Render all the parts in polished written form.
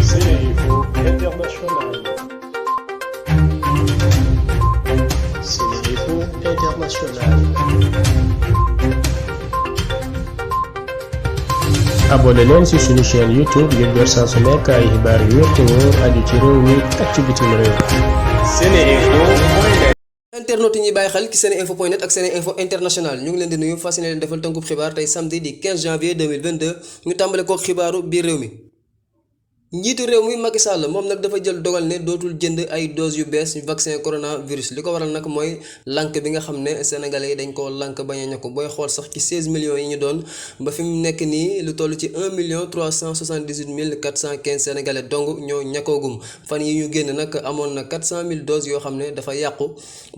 Sénéinfo International. Sénéinfo International. abonné leen ci suñu chaîne YouTube ngir jot saa su nekk ay xibaar yu wér te wóor aju ci réew mi ak ci bitim réew. Sénéinfo. internautes yi ñuy bàyyi xel ci seneinfo.net ak Seneinfo International ñu ngi leen di nuyu fas yéene leen defal tënkub xibaar tey samedi di 15 janvier 2022 ñu tàmbale kook xibaaru biir réew mi. njiitu réew mi Macky Sall moom nag dafa jël dogal ne dootul jënd ay doses yu bees vaccin coronavirus li ko waral nag mooy lànk bi nga xam ne sénégalais yi dañ koo lànk bañ a ñàkk booy xool sax ci 16 millions yi ñu doon ba fi mu nekk nii lu toll ci 1 million 378 415 sénégalais dong ñoo ñàkkoogum fan yi ñu génn nag amoon na 400 000 doses yoo xam ne dafa yàqu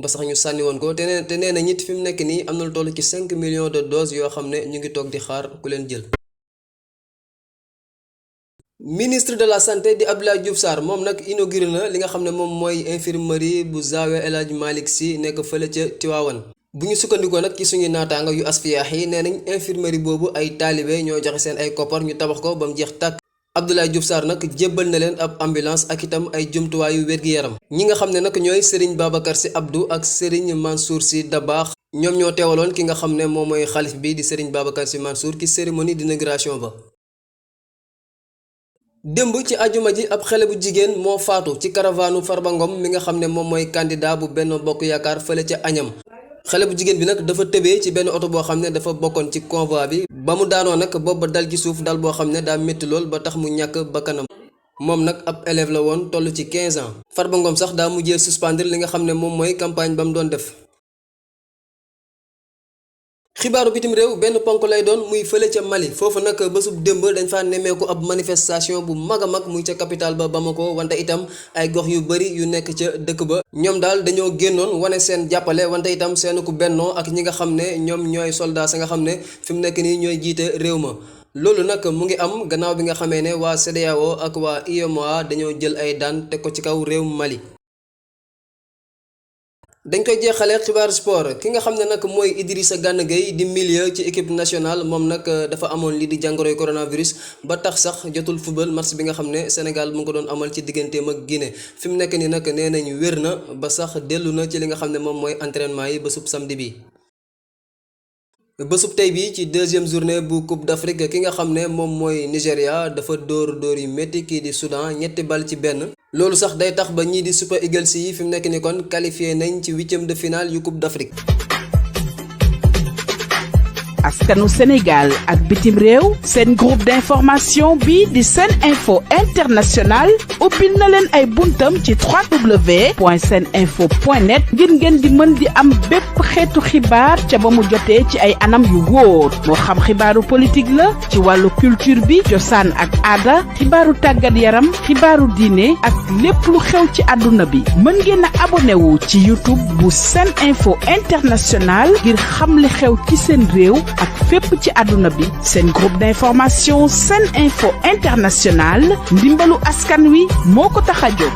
ba sax ñu sànni woon ko te nee na ñit fi mu nekk nii am na lu toll ci 5 millions de doses yoo xam ne ñu ngi toog di xaar ku leen jël. ministre de la santé di Abdoulaye Diouf Sarr moom nag inauguré na li nga xam ne moom mooy infirmerie bu Zawiya El Hadj Malick Sy nekk fële ca Tivaouane bu ñu sukkandikoo nag ci suñuy naataanga yu asfiyax yi nee nañ infirmerie boobu ay taalibe ñoo joxe seen ay koppar ñu tabax ko ba mu jeex tàkk. Abdoulaye Diouf Sarr nag jébbal na leen ab ambulance ak itam ay jumtuwaayu wér-gi-yaram ñi nga xam ne nag ñooy Serigne Babacar Sy Abdou ak Serigne Mansour Sy Dabakh ñoom ñoo teewaloon ki nga xam ne moom mooy xalif bi di Serigne Babacar Sy Mansour ci cérémonie d'inauguration ba. démb ci ajuma ji ab xale bu jigéen moo faatu ci caravane Farba Ngom mi nga xam ne moom mooy candidat bu Benno Bokk Yaakaar fële ca Agnam xale bu jigéen bi nag dafa tëbee ci benn oto boo xam ne dafa bokkoon ci convoi bi ba mu daanoo nag boobu ba dal ci suuf dal boo xam ne daa métti lool ba tax mu ñàkk bakkanam moom nag ab élève la woon toll ci 15 ans Farba Ngom sax daa mujjee suspendre li nga xam ne moom mooy campagne ba mu doon def. xibaaru bitim réew benn ponk lay doon muy fële ca Mali foofu nag bésub démb dañ fa nemmeeku ab manifestation bu mag a mag muy ca capitale ba Bamako wante itam ay gox yu bari yu nekk ca dëkk ba ñoom daal dañoo génnoon wane seen jàppale wante itam seen ku bennoo ak ñi nga xam ne ñoom ñooy soldats nga xam ne fi mu nekk nii ñooy jiite réew ma loolu nag mu ngi am gannaaw bi nga xamee ne waa CEDEAO ak waa UEMOA dañoo jël ay daan teg ko ci kaw réew Mali. dañ koy jeexalee xibaar sport ki nga xam ne nag mooy Idrissa Gana Gueye di milieu ci équipe nationale moom nag dafa amoon lii di jàngoroy coronavirus ba tax sax jotul football match bi nga xam ne Sénégal mu ngi ko doon amal ci digganteem ak Guinée fi mu nekk nii nag nee nañ wér na ba sax dellu na ci li nga xam ne moom mooy entraînement yi bésub samedi bi. bésub tey bi ci deuxième journée bu Coupe d'Afrique ki nga xam ne moom mooy Nigéria dafa dóor yu métti kii di Soudan 3 bal ci 1 loolu sax day tax ba ñii di Super Eagles yi fi mu nekk ni kon qualifié nañ ci 8e de finale yu Coupe d'Afrique. askanu Sénégal ak bitim réew seen groupe d'information bi di Seneinfo International ubbil na leen ay buntam ci www.seneinfo.net ngir ngeen di mën di am bépp xeetu xibaar ca ba mu jotee ci ay anam yu wóor moo xam xibaaru politique la ci wàllu culture bi cosaan ak aada xibaaru tàggat yaram xibaaru diine ak lépp lu xew ci àdduna bi mën ngeen a abonné wu ci YouTube bu Seneinfo International ngir xam li xew ci seen réew ak fépp ci àdduna bi seen groupe d'information Seneinfo International ndimbalu askan wi moo ko tax a jóg.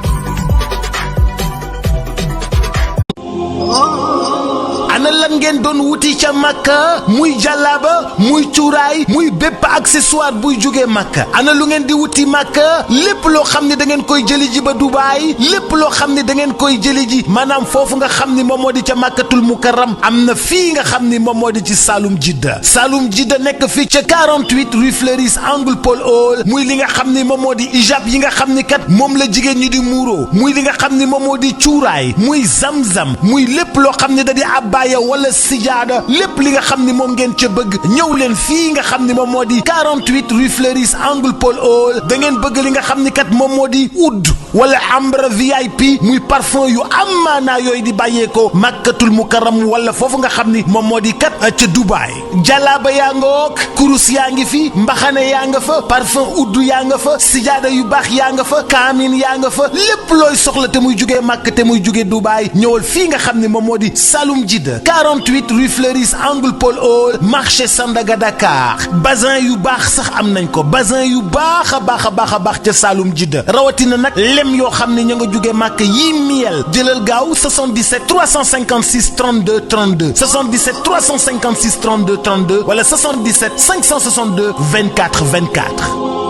ana lan ngeen doon wuti ca Makka muy jàllaaba muy cuuraay muy bépp accessoire buy jógee Makka ana lu ngeen di wuti Makka lépp loo xam ne da ngeen koy jëli ji ba Dubaay lépp loo xam ne da ngeen koy jëli ji maanaam foofu nga xam ni moom moo di ca Makkatul Mukarram am na fii nga xam ni moom moo di ci Saloum Jidda nekk fii ca 48 rue Fleuris angle Paul Hall muy li nga xam ni moom moo di ijab yi nga xam ni kat moom la jigéen ñi di muuroo muy li nga xam ni moom moo di cuuraay muy zamzam muy lépp loo xam ne da di abbaaya wala sijaada lépp li nga xam ni moom ngeen ca bëgg ñëw leen fii nga xam ni moom moo di 48 rue Fleuris angle Paul Hall da ngeen bëgg li nga xam ni kat moom moo di oud wala ambre VIP muy parfum yu am maanaa yooyu di bàyyeekoo Makkatul Mukarram wala foofu nga xam ni moom moo di kat ca Dubaay jalaaba yaa nga wook kurus yaa ngi fi mbaxane yaa nga fa parfum oud yaa nga fa sijaada yu baax yaa nga fa kaamin yaa nga fa lépp looy soxla te muy jugee Makka te muy jugee Dubaay ñëwal fii nga xam ni moom moo di Saloum Jidda 48 rue Fleuris angle Paul Hall marché Sandaga Dakar bazin yu baax sax am nañ ko bazin yu baax a baax ca Saloum Jidda rawatina nag lem yoo xam ne ña nga jóge màkk yii miel jëlal gaaw 77 356 32 32 77 356 32 32 wala 77 562 24 24